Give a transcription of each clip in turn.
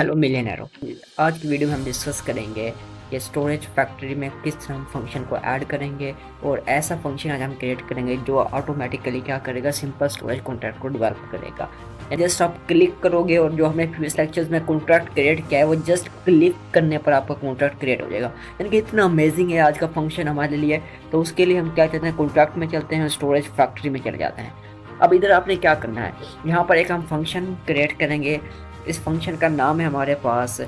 Hello मिलियनेरो। आज की video में हम डिस्कस करेंगे कि स्टोरेज फैक्ट्री में किस तरह हम फंक्शन को ऐड करेंगे और ऐसा फंक्शन आज हम क्रिएट करेंगे जो ऑटोमेटिकली क्या करेगा, सिंपल स्टोरेज कॉन्ट्रैक्ट को डेवलप करेगा। जस्ट आप क्लिक करोगे और जो हमने प्रीवियस लेक्चर्स में कॉन्ट्रैक्ट क्रिएट किया है वो जस्ट क्लिक करने पर आपका कॉन्ट्रैक्ट क्रिएट हो जाएगा। यानी कि इतना अमेजिंग है आज का फंक्शन हमारे लिए। तो उसके लिए हम क्या कहते हैं, कॉन्ट्रैक्ट में चलते हैं, स्टोरेज फैक्ट्री में चले जाते हैं। अब इधर आपने क्या करना है, यहाँ पर एक हम फंक्शन क्रिएट करेंगे। इस फंक्शन का नाम है हमारे पास,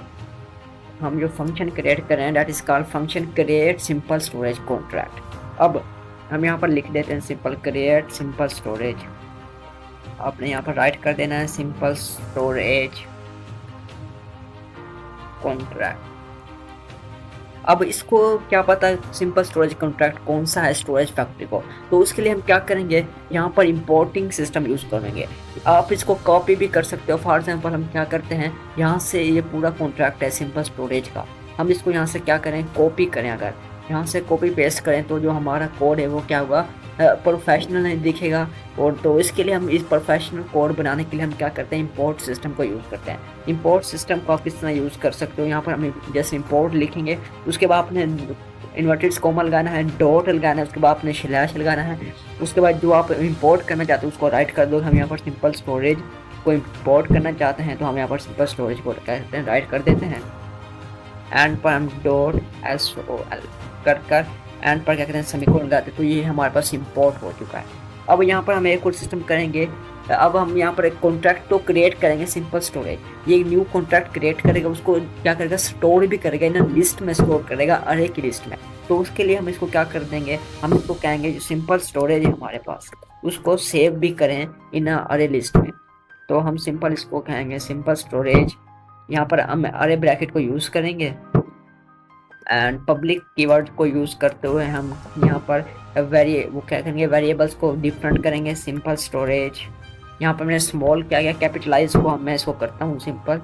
हम जो फंक्शन क्रिएट कर रहे हैं that is called function create simple storage contract. अब हम यहाँ पर लिख देते हैं सिंपल क्रिएट सिंपल स्टोरेज। आपने यहाँ पर राइट कर देना है सिंपल स्टोरेज कॉन्ट्रैक्ट। अब इसको क्या पता सिंपल स्टोरेज कॉन्ट्रैक्ट कौन सा है स्टोरेज फैक्ट्री को, तो उसके लिए हम क्या करेंगे, यहाँ पर इंपोर्टिंग सिस्टम यूज़ करेंगे। आप इसको कॉपी भी कर सकते हो। फॉर एग्जांपल हम क्या करते हैं, यहाँ से ये पूरा कॉन्ट्रैक्ट है सिंपल स्टोरेज का, हम इसको यहाँ से क्या करें, कॉपी करें। अगर यहाँ से कॉपी पेस्ट करें तो जो हमारा कोड है वो क्या होगा, प्रोफेशनल नहीं दिखेगा। और तो इसके लिए हम इस प्रोफेशनल कोड बनाने के लिए हम क्या करते हैं, इंपोर्ट सिस्टम को यूज़ करते हैं। इंपोर्ट सिस्टम को आप किस तरह यूज़ कर सकते हो, यहाँ पर हम जैसे इंपोर्ट लिखेंगे, उसके बाद आपने इन्वर्टेड कॉमा लगाना है, डॉट लगाना है, उसके बाद आपने स्लैश लगाना है। उसके बाद जो आप इंपोर्ट करना चाहते हो उसको राइट कर दो। हम यहाँ पर सिंपल स्टोरेज को इंपोर्ट करना चाहते हैं तो हम यहाँ पर सिंपल स्टोरेज को कहते हैं राइट कर देते हैं। एंड पर हम डॉट SOL कर एंड पर क्या कहते हैं सेमीकोलन लगाते हैं, तो ये हमारे पास इंपोर्ट हो चुका है। अब यहाँ पर हम एक और सिस्टम करेंगे। अब हम यहाँ पर एक कॉन्ट्रैक्ट तो क्रिएट करेंगे सिंपल स्टोरेज। ये न्यू कॉन्ट्रैक्ट क्रिएट करेगा, उसको क्या करेगा, स्टोर भी करेगा इन लिस्ट में, स्टोर करेगा अरे की लिस्ट में। तो उसके लिए हम इसको क्या कर देंगे, हम इसको कहेंगे जो सिंपल स्टोरेज है हमारे पास उसको सेव भी करें इन अरे लिस्ट में। तो हम सिंपल इसको कहेंगे सिंपल स्टोरेज, यहाँ पर हम अरे ब्रैकेट को यूज़ करेंगे एंड पब्लिक कीवर्ड को यूज़ करते हुए हम यहाँ पर वो क्या करेंगे, वेरिएबल्स को डिफरेंट करेंगे सिंपल स्टोरेज। यहाँ पर मैंने स्मॉल क्या किया, कैपिटलाइज को मैं इसको करता हूँ सिंपल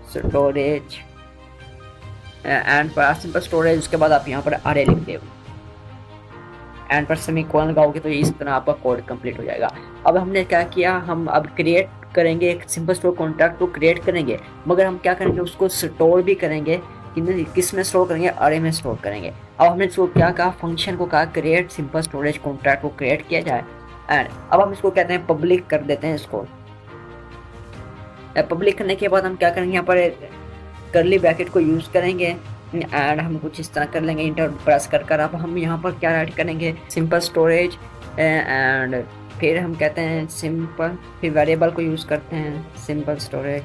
स्टोरेज एंड पर सिंपल स्टोरेज। उसके बाद आप यहाँ पर अरे लिख दो एंड पर सेमीकोलन लगाओगे तो इस तरह आपका कोड कंप्लीट हो जाएगा। अब हमने क्या किया, हम अब क्रिएट करेंगे एक सिंपल स्टोर कॉन्ट्रैक्ट को क्रिएट करेंगे, मगर हम क्या करेंगे उसको स्टोर भी करेंगे। किस में स्टोर करेंगे, अरे में स्टोर करेंगे। अब हमने इसको क्या कहा, फंक्शन को कहा क्रिएट सिंपल स्टोरेज कॉन्ट्रैक्ट को क्रिएट किया जाए एंड अब हम इसको कहते हैं पब्लिक कर देते हैं। इसको पब्लिक करने के बाद हम क्या करेंगे, यहाँ पर करली ब्रैकेट को यूज़ करेंगे एंड हम कुछ इस तरह कर लेंगे इंटर प्रेस कर। अब हम यहाँ पर क्या ऐड करेंगे, सिंपल स्टोरेज एंड फिर हम कहते हैं सिंपल, फिर वेरिएबल को यूज़ करते हैं सिंपल स्टोरेज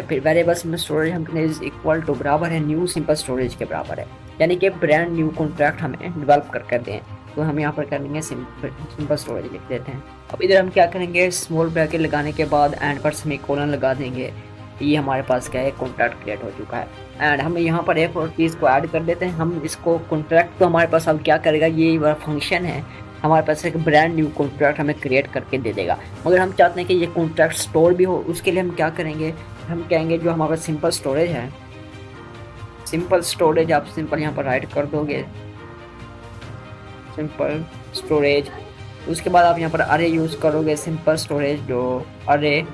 फिर वेरिएबल सिंपल स्टोरेज हम इज इक्वल टू बराबर है न्यू सिंपल स्टोरेज के बराबर है, यानी कि ब्रांड न्यू कॉन्ट्रैक्ट हमें डेवलप कर दें। तो हम यहाँ पर करेंगे सिंपल स्टोरेज लिख देते हैं। अब इधर हम क्या करेंगे, स्मॉल ब्रैकेट लगाने के बाद एंड पर सेमीकोलन लगा देंगे। ये हमारे पास क्या है, कॉन्ट्रैक्ट क्रिएट हो चुका है एंड हम यहाँ पर एक और चीज़ को ऐड कर देते हैं। हम इसको कॉन्ट्रैक्ट तो हमारे पास अब क्या करेगा, ये वाला फंक्शन है हमारे पास एक ब्रांड न्यू कॉन्ट्रैक्ट हमें क्रिएट करके दे देगा। मगर हम चाहते हैं कि ये कॉन्ट्रैक्ट स्टोर भी हो, उसके लिए हम क्या करेंगे, हम कहेंगे जो हमारे पास सिंपल स्टोरेज है, सिंपल स्टोरेज आप सिंपल यहाँ पर राइट कर दोगे सिंपल स्टोरेज। उसके बाद आप यहाँ पर अरे यूज़ करोगे सिंपल स्टोरेज जो अरे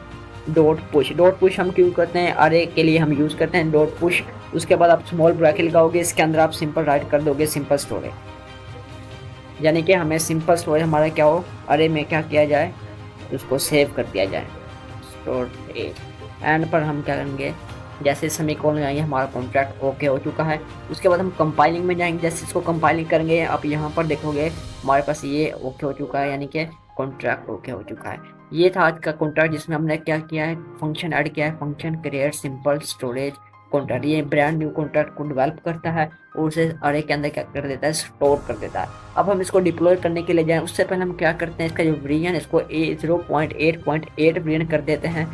डॉट पुश हम क्यों करते हैं, अरे के लिए हम यूज़ करते हैं डॉट पुश। उसके बाद आप स्मॉल ब्रैकेट लगाओगे, इसके अंदर आप सिंपल राइट कर दोगे सिंपल स्टोरेज, यानी कि हमें सिंपल स्टोरेज हमारा क्या हो, अरे में क्या किया जाए, उसको सेव कर दिया जाए स्टोरेज। एंड पर हम क्या करेंगे, जैसे सेमीकोलन लगाएंगे हमारा कॉन्ट्रैक्ट ओके हो चुका है। उसके बाद हम कंपाइलिंग में जाएंगे, जैसे इसको कंपाइलिंग करेंगे आप यहाँ पर देखोगे हमारे पास ये ओके हो चुका है, यानी कि कॉन्ट्रैक्ट ओके हो चुका है। ये था आज का कॉन्ट्रैक्ट जिसमें हमने क्या किया है, फंक्शन ऐड किया है, function create simple storage contract. ये ब्रांड न्यू कॉन्ट्रैक्ट को डेवलप करता है और उसे अरे के अंदर क्या कर देता है, स्टोर कर देता है। अब हम इसको डिप्लॉय करने के लिए जाएँ उससे पहले हम क्या करते हैं, इसका जो वर्जन इसको 0.8.8 वर्जन कर देते हैं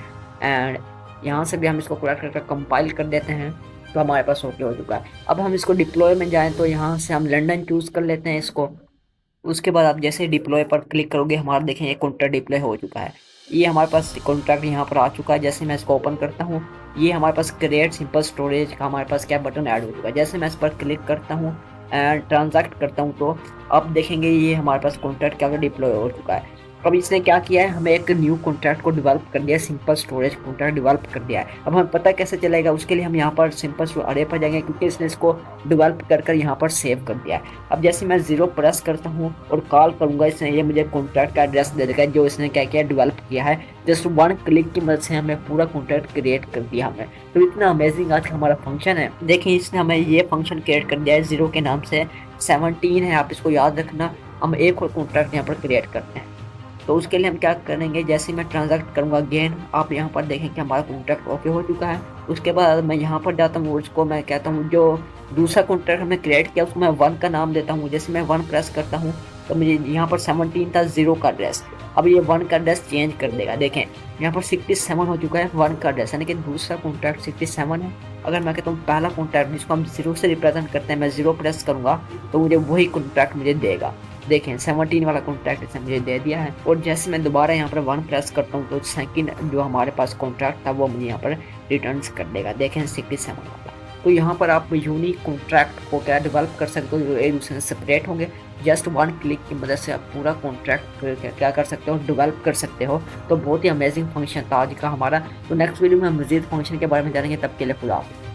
एंड यहाँ से भी हम इसको करेक्ट करके कंपाइल कर देते हैं, तो हमारे पास ओके हो चुका है। अब हम इसको डिप्लॉय में जाएं तो यहाँ से हम लंदन चूज़ कर लेते हैं इसको। उसके बाद आप जैसे डिप्लॉय पर क्लिक करोगे हमारा देखें ये कॉन्ट्रैक्ट डिप्लॉय हो चुका है। ये हमारे पास कॉन्ट्रैक्ट यहाँ पर आ चुका है। जैसे मैं इसको ओपन करता हूँ, ये हमारे पास क्रिएट सिंपल स्टोरेज का हमारे पास क्या बटन ऐड हो चुका है। जैसे मैं इस पर क्लिक करता हूँ एंड ट्रांजैक्ट करता हूँ तो अब देखेंगे ये हमारे पास कॉन्ट्रैक्ट क्या डिप्लॉय हो चुका है। अब इसने क्या किया है, हमें एक न्यू कॉन्ट्रैक्ट को डेवलप कर दिया, सिंपल स्टोरेज कॉन्ट्रैक्ट डेवलप कर दिया है। अब हमें पता कैसे चलेगा, उसके लिए हम यहाँ पर सिंपल अरे पर जाएंगे, क्योंकि इसने इसको डेवलप कर यहाँ पर सेव कर दिया है। अब जैसे मैं 0 प्रेस करता हूँ और कॉल करूंगा, इसने ये मुझे कॉन्ट्रैक्ट का एड्रेस दे देगा जो इसने क्या किया, डेवलप किया है। जस्ट 1 क्लिक की मदद से हमें पूरा कॉन्ट्रैक्ट क्रिएट कर दिया हमें। तो इतना अमेजिंग आज का हमारा फंक्शन है। देखिए इसने हमें ये फंक्शन क्रिएट कर दिया है 0 के नाम से, 17 है, आप इसको याद रखना। हम एक और कॉन्ट्रैक्ट यहाँ पर क्रिएट करते हैं। तो उसके लिए हम क्या करेंगे, जैसे मैं ट्रांजैक्ट करूँगा अगेन, आप यहाँ पर देखें कि हमारा कॉन्ट्रैक्ट ओके हो चुका है। उसके बाद मैं यहाँ पर जाता हूँ, उसको मैं कहता हूँ जो दूसरा कॉन्ट्रैक्ट हमने क्रिएट किया उसको मैं 1 का नाम देता हूँ। जैसे मैं 1 प्रेस करता हूँ तो मुझे यहाँ पर 17 था 0 का एड्रेस, अब ये 1 का एड्रेस चेंज कर देगा। देखें यहाँ पर 67 हो चुका है 1 का एड्रेस, यानी कि दूसरा कॉन्ट्रैक्ट 67 है। अगर मैं कहता हूँ पहला कॉन्ट्रैक्ट जिसको हम 0 से रिप्रेजेंट करते हैं, मैं 0 प्रेस करूँगा तो मुझे वही कॉन्ट्रैक्ट मुझे देगा। देखें 17 वाला कॉन्ट्रैक्ट इसने मुझे दे दिया है। और जैसे मैं दोबारा यहाँ पर 1 प्रेस करता हूँ तो सेकंड जो हमारे पास कॉन्ट्रैक्ट था वो मुझे यहाँ पर रिटर्न कर देगा। देखें 67 वाला। तो यहाँ पर आप यूनिक कॉन्ट्रैक्ट को क्या डेवलप कर सकते हो जो एक दूसरे से सेपरेट होंगे। जस्ट 1 क्लिक की मदद से आप पूरा कॉन्ट्रैक्ट क्या कर सकते हो, डेवलप कर सकते हो। तो बहुत ही अमेजिंग फंक्शन था आज का हमारा। तो नेक्स्ट वीडियो में हम मजीद फंक्शन के बारे में जानेंगे, तब के लिए खुदा हाफिज़।